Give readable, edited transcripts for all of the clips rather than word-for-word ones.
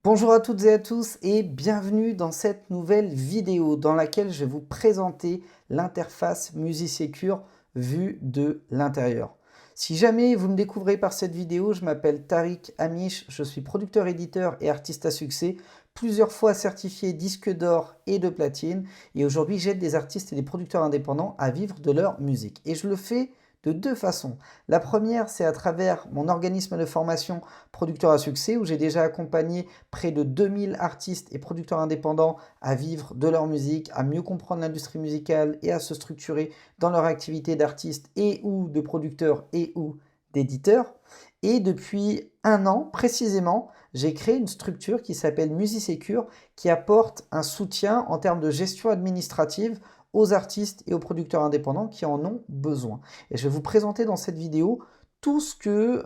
Bonjour à toutes et à tous et bienvenue dans cette nouvelle vidéo dans laquelle je vais vous présenter l'interface MusiSecure vue de l'intérieur. Si jamais vous me découvrez par cette vidéo, je m'appelle Tariq Amish, je suis producteur, éditeur et artiste à succès, plusieurs fois certifié disque d'or et de platine, et aujourd'hui j'aide des artistes et des producteurs indépendants à vivre de leur musique. Et je le fais de deux façons. La première, c'est à travers mon organisme de formation Producteur à succès, où j'ai déjà accompagné près de 2000 artistes et producteurs indépendants à vivre de leur musique, à mieux comprendre l'industrie musicale et à se structurer dans leur activité d'artiste et ou de producteur et ou d'éditeur. Et depuis un an précisément, j'ai créé une structure qui s'appelle MusiSecure qui apporte un soutien en termes de gestion administrative aux artistes et aux producteurs indépendants qui en ont besoin. Et je vais vous présenter dans cette vidéo tout ce que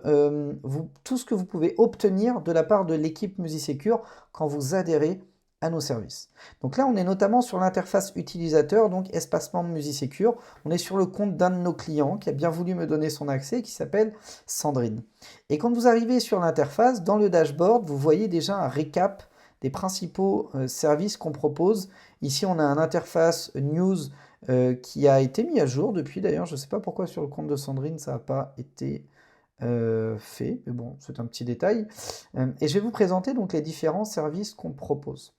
vous pouvez obtenir de la part de l'équipe MusiSecure quand vous adhérez à nos services. Donc là, on est notamment sur l'interface utilisateur, donc espacement MusiSecure. On est sur le compte d'un de nos clients qui a bien voulu me donner son accès, qui s'appelle Sandrine. Et quand vous arrivez sur l'interface, dans le dashboard, vous voyez déjà un récap des principaux services qu'on propose. Ici, on a une interface news qui a été mis à jour depuis. D'ailleurs, je ne sais pas pourquoi sur le compte de Sandrine, ça n'a pas été fait, mais bon, c'est un petit détail. Et je vais vous présenter donc les différents services qu'on propose.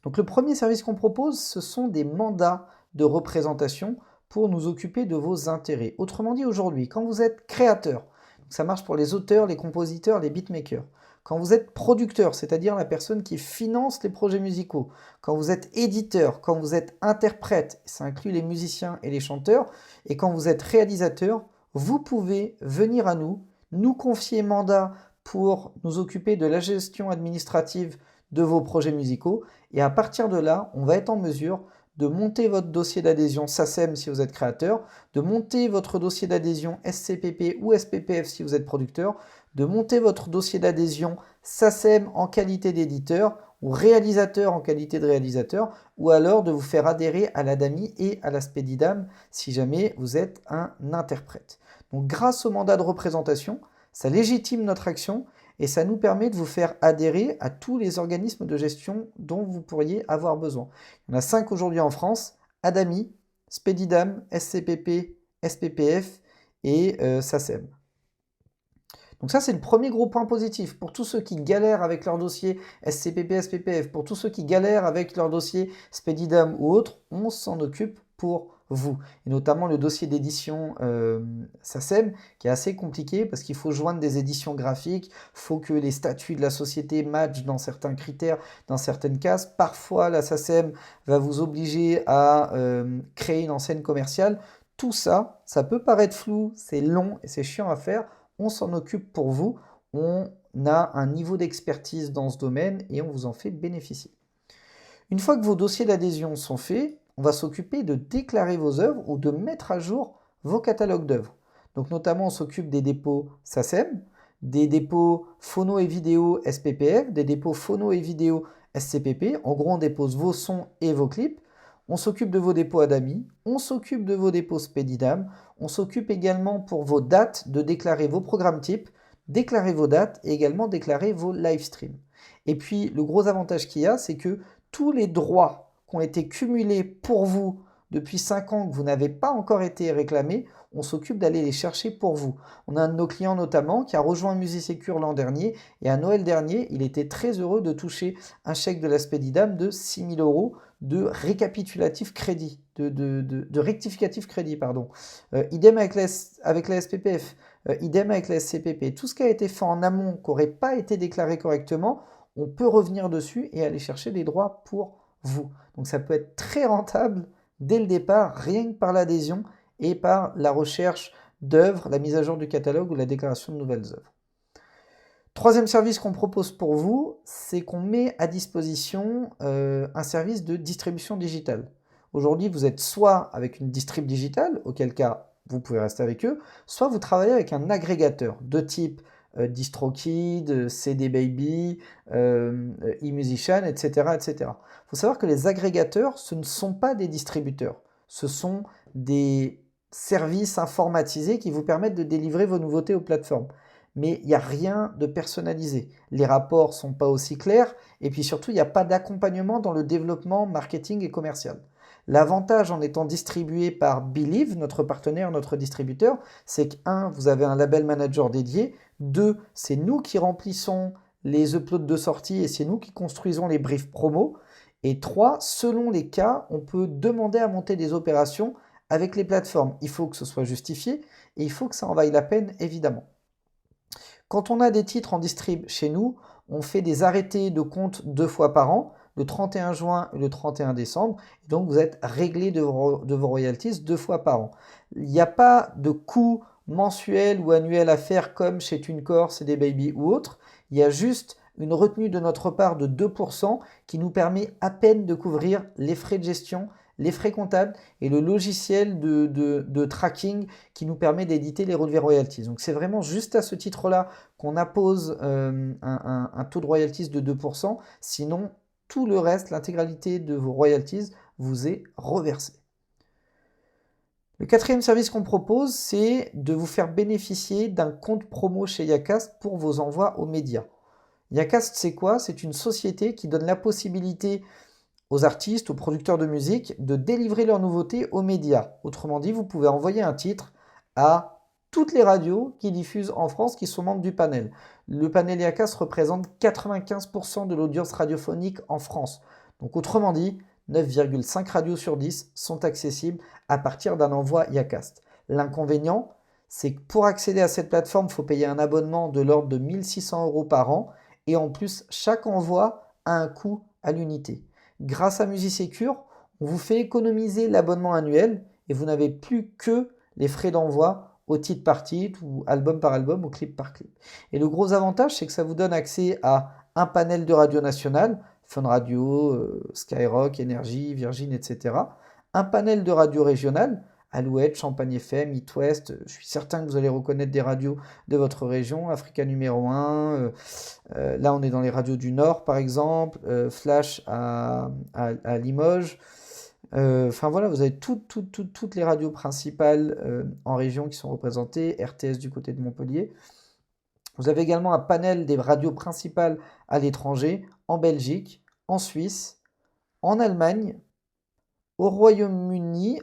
Donc le premier service qu'on propose, ce sont des mandats de représentation pour nous occuper de vos intérêts. Autrement dit, aujourd'hui, quand vous êtes créateur, ça marche pour les auteurs, les compositeurs, les beatmakers. Quand vous êtes producteur, c'est-à-dire la personne qui finance les projets musicaux, quand vous êtes éditeur, quand vous êtes interprète, ça inclut les musiciens et les chanteurs, et quand vous êtes réalisateur, vous pouvez venir à nous, nous confier mandat pour nous occuper de la gestion administrative de vos projets musicaux, et à partir de là, on va être en mesure de monter votre dossier d'adhésion SACEM si vous êtes créateur, de monter votre dossier d'adhésion SCPP ou SPPF si vous êtes producteur, de monter votre dossier d'adhésion SACEM en qualité d'éditeur ou réalisateur en qualité de réalisateur, ou alors de vous faire adhérer à la DAMI et à la SPEDIDAM si jamais vous êtes un interprète. Donc grâce au mandat de représentation, ça légitime notre action et ça nous permet de vous faire adhérer à tous les organismes de gestion dont vous pourriez avoir besoin. Il y en a 5 aujourd'hui en France: ADAMI, SPEDIDAM, SCPP, SPPF et SACEM. Donc ça, c'est le premier gros point positif. Pour tous ceux qui galèrent avec leur dossier SCPP, SPPF, pour tous ceux qui galèrent avec leur dossier SPEDIDAM ou autre, on s'en occupe pour vous. Et notamment le dossier d'édition SACEM, qui est assez compliqué parce qu'il faut joindre des éditions graphiques, il faut que les statuts de la société matchent dans certains critères, dans certaines cases. Parfois, la SACEM va vous obliger à créer une enseigne commerciale. Tout ça, ça peut paraître flou, c'est long et c'est chiant à faire. On s'en occupe pour vous, on a un niveau d'expertise dans ce domaine et on vous en fait bénéficier. Une fois que vos dossiers d'adhésion sont faits, on va s'occuper de déclarer vos œuvres ou de mettre à jour vos catalogues d'œuvres. Donc notamment, on s'occupe des dépôts SACEM, des dépôts phono et vidéo SPPF, des dépôts phono et vidéo SCPP. En gros, on dépose vos sons et vos clips. On s'occupe de vos dépôts ADAMI, on s'occupe de vos dépôts SPEDIDAM, on s'occupe également pour vos dates de déclarer vos programmes types, déclarer vos dates et également déclarer vos live streams. Et puis le gros avantage qu'il y a, c'est que tous les droits qui ont été cumulés pour vous depuis 5 ans que vous n'avez pas encore été réclamés, on s'occupe d'aller les chercher pour vous. On a un de nos clients notamment qui a rejoint MusiSecure l'an dernier et à Noël dernier, il était très heureux de toucher un chèque de la SPEDIDAM de 6 000 € de récapitulatif crédit, de rectificatif crédit, pardon. Idem avec la SPPF, idem avec la SCPP. Tout ce qui a été fait en amont, qui n'aurait pas été déclaré correctement, on peut revenir dessus et aller chercher des droits pour vous. Donc ça peut être très rentable dès le départ, rien que par l'adhésion et par la recherche d'œuvres, la mise à jour du catalogue ou la déclaration de nouvelles œuvres. Troisième service qu'on propose pour vous, c'est qu'on met à disposition un service de distribution digitale. Aujourd'hui, vous êtes soit avec une distrib digitale, auquel cas vous pouvez rester avec eux, soit vous travaillez avec un agrégateur de type DistroKid, CD Baby, eMusician, etc. etc. Il faut savoir que les agrégateurs, ce ne sont pas des distributeurs, ce sont des services informatisés qui vous permettent de délivrer vos nouveautés aux plateformes. mais il n'y a rien de personnalisé. Les rapports ne sont pas aussi clairs, et puis surtout, il n'y a pas d'accompagnement dans le développement marketing et commercial. L'avantage en étant distribué par Believe, notre partenaire, notre distributeur, c'est que 1, vous avez un label manager dédié, 2, c'est nous qui remplissons les uploads de sortie et c'est nous qui construisons les briefs promo, et 3, selon les cas, on peut demander à monter des opérations avec les plateformes. Il faut que ce soit justifié et il faut que ça en vaille la peine, évidemment. Quand on a des titres en distrib chez nous, on fait des arrêtés de compte 2 fois par an, le 31 juin et le 31 décembre. Et donc, vous êtes réglé de vos royalties 2 fois par an. Il n'y a pas de coût mensuel ou annuel à faire comme chez TuneCore, CD Baby ou autre. Il y a juste une retenue de notre part de 2% qui nous permet à peine de couvrir les frais de gestion, les frais comptables et le logiciel de tracking qui nous permet d'éditer les relevés royalties. Donc c'est vraiment juste à ce titre-là qu'on appose un taux de royalties de 2%. Sinon, tout le reste, l'intégralité de vos royalties, vous est reversé. Le quatrième service qu'on propose, c'est de vous faire bénéficier d'un compte promo chez Yacast pour vos envois aux médias. Yacast, c'est quoi? C'est une société qui donne la possibilité aux artistes, aux producteurs de musique, de délivrer leurs nouveautés aux médias. Autrement dit, vous pouvez envoyer un titre à toutes les radios qui diffusent en France, qui sont membres du panel. Le panel Yacast représente 95% de l'audience radiophonique en France. Donc autrement dit, 9,5 radios sur 10 sont accessibles à partir d'un envoi Yacast. L'inconvénient, c'est que pour accéder à cette plateforme, il faut payer un abonnement de l'ordre de 1 600 € par an. Et en plus, chaque envoi a un coût à l'unité. Grâce à MusiSecure, on vous fait économiser l'abonnement annuel et vous n'avez plus que les frais d'envoi au titre par titre ou album par album ou clip par clip. Et le gros avantage, c'est que ça vous donne accès à un panel de radio nationale, Fun Radio, Skyrock, Énergie, Virgin, etc. Un panel de radio régionale, Alouette, Champagne FM, It West. Je suis certain que vous allez reconnaître des radios de votre région, Africa numéro 1. Là, on est dans les radios du Nord, par exemple, Flash à Limoges. Enfin voilà, vous avez toutes les radios principales en région qui sont représentées, RTS du côté de Montpellier. Vous avez également un panel des radios principales à l'étranger, en Belgique, en Suisse, en Allemagne, au Royaume-Uni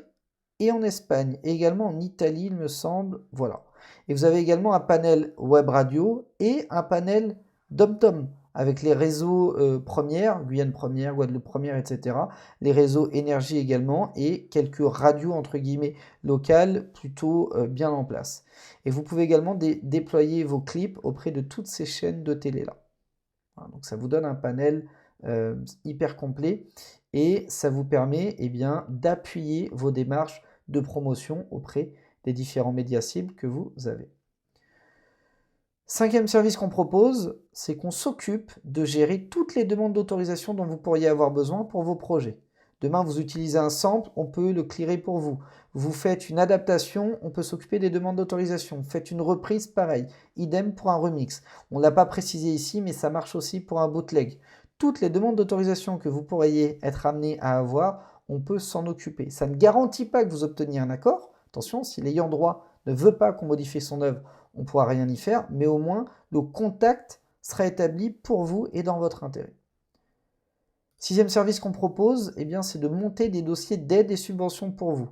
et en Espagne, et également en Italie, il me semble. Voilà. Et vous avez également un panel web radio et un panel dom-tom avec les réseaux premières, Guyane première, Guadeloupe première, etc. Les réseaux énergie également et quelques radios entre guillemets locales plutôt bien en place. Et vous pouvez également déployer vos clips auprès de toutes ces chaînes de télé là. Voilà, donc ça vous donne un panel hyper complet et ça vous permet d'appuyer vos démarches de promotion auprès des différents médias cibles que vous avez. Cinquième service qu'on propose, c'est qu'on s'occupe de gérer toutes les demandes d'autorisation dont vous pourriez avoir besoin pour vos projets. Demain, vous utilisez un sample, on peut le clearer pour vous. Vous faites une adaptation, on peut s'occuper des demandes d'autorisation. Vous faites une reprise, pareil. Idem pour un remix. On ne l'a pas précisé ici, mais ça marche aussi pour un bootleg. Toutes les demandes d'autorisation que vous pourriez être amené à avoir, on peut s'en occuper. Ça ne garantit pas que vous obteniez un accord. Attention, si l'ayant droit ne veut pas qu'on modifie son œuvre, on ne pourra rien y faire, mais au moins le contact sera établi pour vous et dans votre intérêt. Sixième service qu'on propose, c'est de monter des dossiers d'aide et subventions pour vous.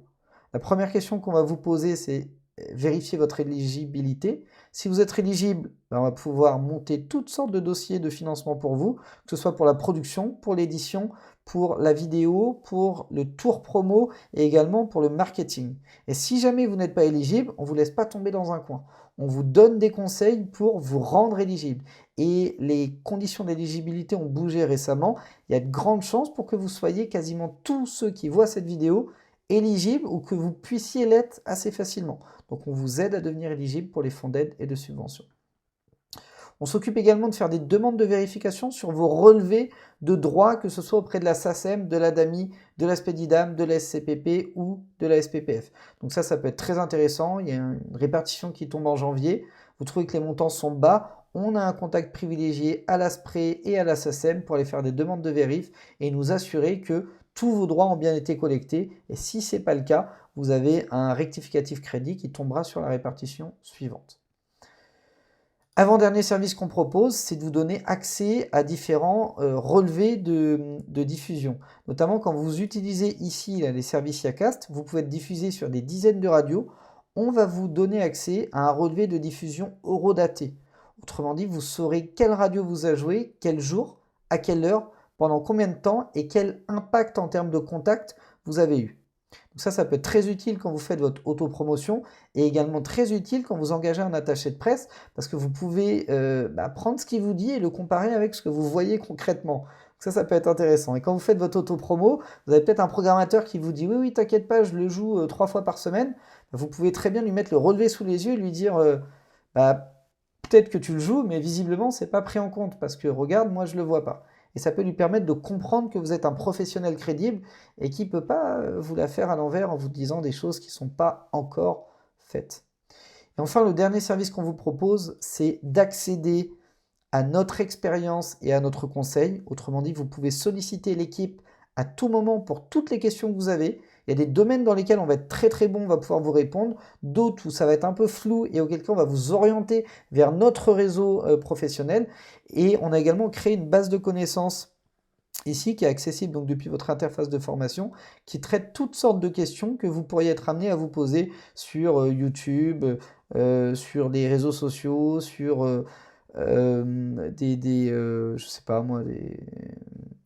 La première question qu'on va vous poser, c'est vérifier votre éligibilité. Si vous êtes éligible, on va pouvoir monter toutes sortes de dossiers de financement pour vous, que ce soit pour la production, pour l'édition, pour la vidéo, pour le tour promo et également pour le marketing. Et si jamais vous n'êtes pas éligible, on ne vous laisse pas tomber dans un coin. On vous donne des conseils pour vous rendre éligible. Et les conditions d'éligibilité ont bougé récemment. Il y a de grandes chances pour que vous soyez quasiment tous ceux qui voient cette vidéo éligibles ou que vous puissiez l'être assez facilement. Donc on vous aide à devenir éligible pour les fonds d'aide et de subvention. On s'occupe également de faire des demandes de vérification sur vos relevés de droits, que ce soit auprès de la SACEM, de l'ADAMI, de la SPEDIDAM, de la SCPP ou de la SPPF. Donc ça peut être très intéressant. Il y a une répartition qui tombe en janvier. Vous trouvez que les montants sont bas. On a un contact privilégié à l'ASPRE et à la SACEM pour aller faire des demandes de vérif et nous assurer que tous vos droits ont bien été collectés. Et si ce n'est pas le cas, vous avez un rectificatif crédit qui tombera sur la répartition suivante. Avant-dernier service qu'on propose, c'est de vous donner accès à différents relevés de diffusion. Notamment quand vous utilisez ici là, les services Yacast, vous pouvez être diffusé sur des dizaines de radios. On va vous donner accès à un relevé de diffusion horodaté. Autrement dit, vous saurez quelle radio vous a joué, quel jour, à quelle heure, pendant combien de temps et quel impact en termes de contact vous avez eu. Donc ça peut être très utile quand vous faites votre autopromotion et également très utile quand vous engagez un attaché de presse parce que vous pouvez prendre ce qu'il vous dit et le comparer avec ce que vous voyez concrètement. Donc ça peut être intéressant. Et quand vous faites votre autopromo, vous avez peut-être un programmateur qui vous dit oui, t'inquiète pas, je le joue 3 fois par semaine. Vous pouvez très bien lui mettre le relevé sous les yeux et lui dire peut-être que tu le joues, mais visiblement, c'est pas pris en compte parce que regarde, moi, je le vois pas. Et ça peut lui permettre de comprendre que vous êtes un professionnel crédible et qui ne peut pas vous la faire à l'envers en vous disant des choses qui ne sont pas encore faites. Et enfin, le dernier service qu'on vous propose, c'est d'accéder à notre expérience et à notre conseil. Autrement dit, vous pouvez solliciter l'équipe à tout moment pour toutes les questions que vous avez. Il y a des domaines dans lesquels on va être très très bon, on va pouvoir vous répondre. D'autres où ça va être un peu flou et auquel cas on va vous orienter vers notre réseau professionnel. Et on a également créé une base de connaissances ici qui est accessible donc depuis votre interface de formation, qui traite toutes sortes de questions que vous pourriez être amené à vous poser sur YouTube, sur les réseaux sociaux, sur je sais pas moi, des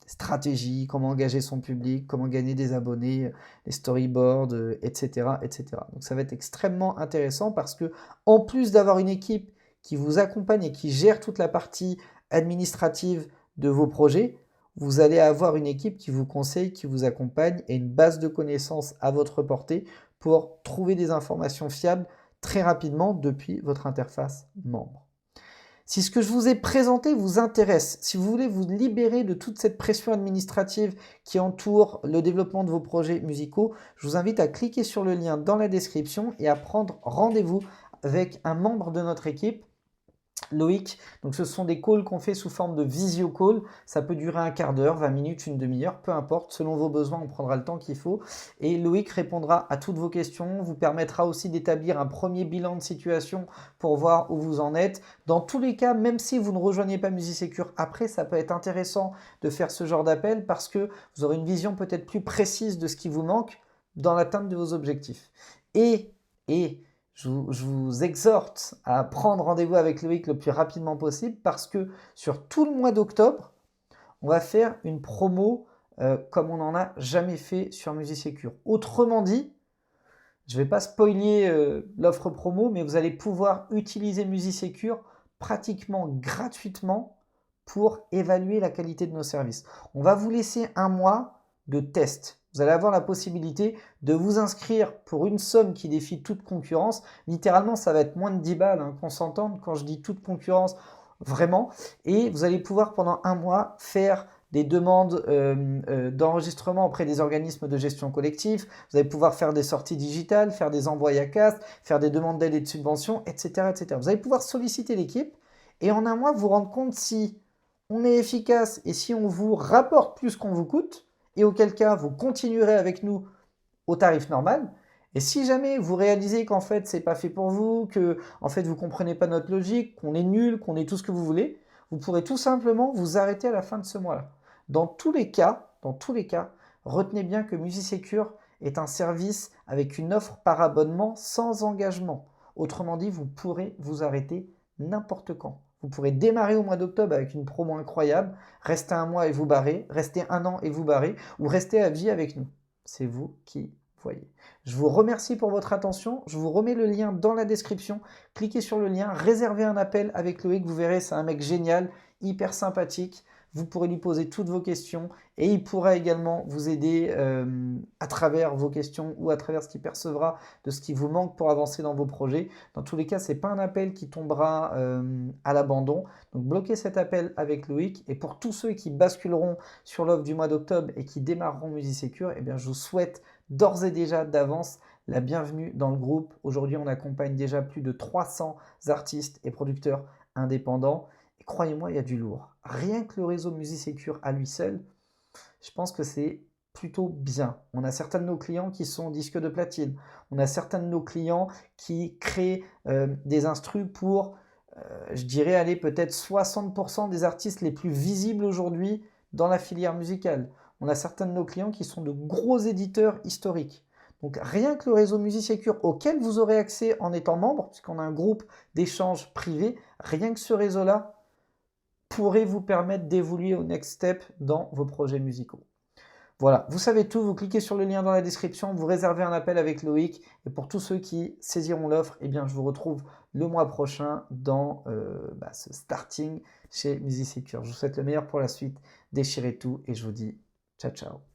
stratégies, comment engager son public, comment gagner des abonnés, les storyboards, etc., etc. Donc ça va être extrêmement intéressant parce que en plus d'avoir une équipe qui vous accompagne et qui gère toute la partie administrative de vos projets, vous allez avoir une équipe qui vous conseille, qui vous accompagne et une base de connaissances à votre portée pour trouver des informations fiables très rapidement depuis votre interface membre. Si ce que je vous ai présenté vous intéresse, si vous voulez vous libérer de toute cette pression administrative qui entoure le développement de vos projets musicaux, je vous invite à cliquer sur le lien dans la description et à prendre rendez-vous avec un membre de notre équipe, Loïc. Donc ce sont des calls qu'on fait sous forme de visio call. Ça peut durer un quart d'heure, 20 minutes, une demi-heure, peu importe. Selon vos besoins, on prendra le temps qu'il faut. Et Loïc répondra à toutes vos questions, vous permettra aussi d'établir un premier bilan de situation pour voir où vous en êtes. Dans tous les cas, même si vous ne rejoignez pas MusiSecure après, ça peut être intéressant de faire ce genre d'appel parce que vous aurez une vision peut-être plus précise de ce qui vous manque dans l'atteinte de vos objectifs. Et je vous exhorte à prendre rendez-vous avec Loïc le plus rapidement possible parce que sur tout le mois d'octobre, on va faire une promo comme on n'en a jamais fait sur MusiSecure. Autrement dit, je ne vais pas spoiler l'offre promo, mais vous allez pouvoir utiliser MusiSecure pratiquement gratuitement pour évaluer la qualité de nos services. On va vous laisser un mois de test. Vous allez avoir la possibilité de vous inscrire pour une somme qui défie toute concurrence. Littéralement, ça va être moins de 10 balles, hein, qu'on s'entende quand je dis toute concurrence, vraiment. Et vous allez pouvoir pendant un mois faire des demandes d'enregistrement auprès des organismes de gestion collective. Vous allez pouvoir faire des sorties digitales, faire des envois Yacast, faire des demandes d'aide et de subventions, etc., etc. Vous allez pouvoir solliciter l'équipe et en un mois vous rendre compte si on est efficace et si on vous rapporte plus qu'on vous coûte, et auquel cas vous continuerez avec nous au tarif normal. Et si jamais vous réalisez qu'en fait c'est pas fait pour vous, que en fait vous comprenez pas notre logique, qu'on est nul, qu'on est tout ce que vous voulez, vous pourrez tout simplement vous arrêter à la fin de ce mois-là. Dans tous les cas, retenez bien que MusiSecure est un service avec une offre par abonnement sans engagement. Autrement dit, vous pourrez vous arrêter n'importe quand. Vous pourrez démarrer au mois d'octobre avec une promo incroyable, rester un mois et vous barrer, rester un an et vous barrer, ou rester à vie avec nous. C'est vous qui voyez. Je vous remercie pour votre attention. Je vous remets le lien dans la description. Cliquez sur le lien, réservez un appel avec Loïc. Vous verrez, c'est un mec génial, hyper sympathique. Vous pourrez lui poser toutes vos questions et il pourra également vous aider à travers vos questions ou à travers ce qu'il percevra de ce qui vous manque pour avancer dans vos projets. Dans tous les cas, ce n'est pas un appel qui tombera à l'abandon. Donc bloquez cet appel avec Loïc. Et pour tous ceux qui basculeront sur l'offre du mois d'octobre et qui démarreront MusiSecure, eh bien, je vous souhaite d'ores et déjà d'avance la bienvenue dans le groupe. Aujourd'hui, on accompagne déjà plus de 300 artistes et producteurs indépendants. Et croyez-moi, il y a du lourd. Rien que le réseau MusiSecure à lui seul, je pense que c'est plutôt bien. On a certains de nos clients qui sont disques de platine. On a certains de nos clients qui créent des instrus pour je dirais, allez, peut-être 60% des artistes les plus visibles aujourd'hui dans la filière musicale. On a certains de nos clients qui sont de gros éditeurs historiques. Donc rien que le réseau MusiSecure auquel vous aurez accès en étant membre, puisqu'on a un groupe d'échange privé, rien que ce réseau-là pourrait vous permettre d'évoluer au next step dans vos projets musicaux. Voilà, vous savez tout, vous cliquez sur le lien dans la description, vous réservez un appel avec Loïc. Et pour tous ceux qui saisiront l'offre, eh bien, je vous retrouve le mois prochain dans ce starting chez MusiSecure. Je vous souhaite le meilleur pour la suite, déchirez tout et je vous dis ciao ciao.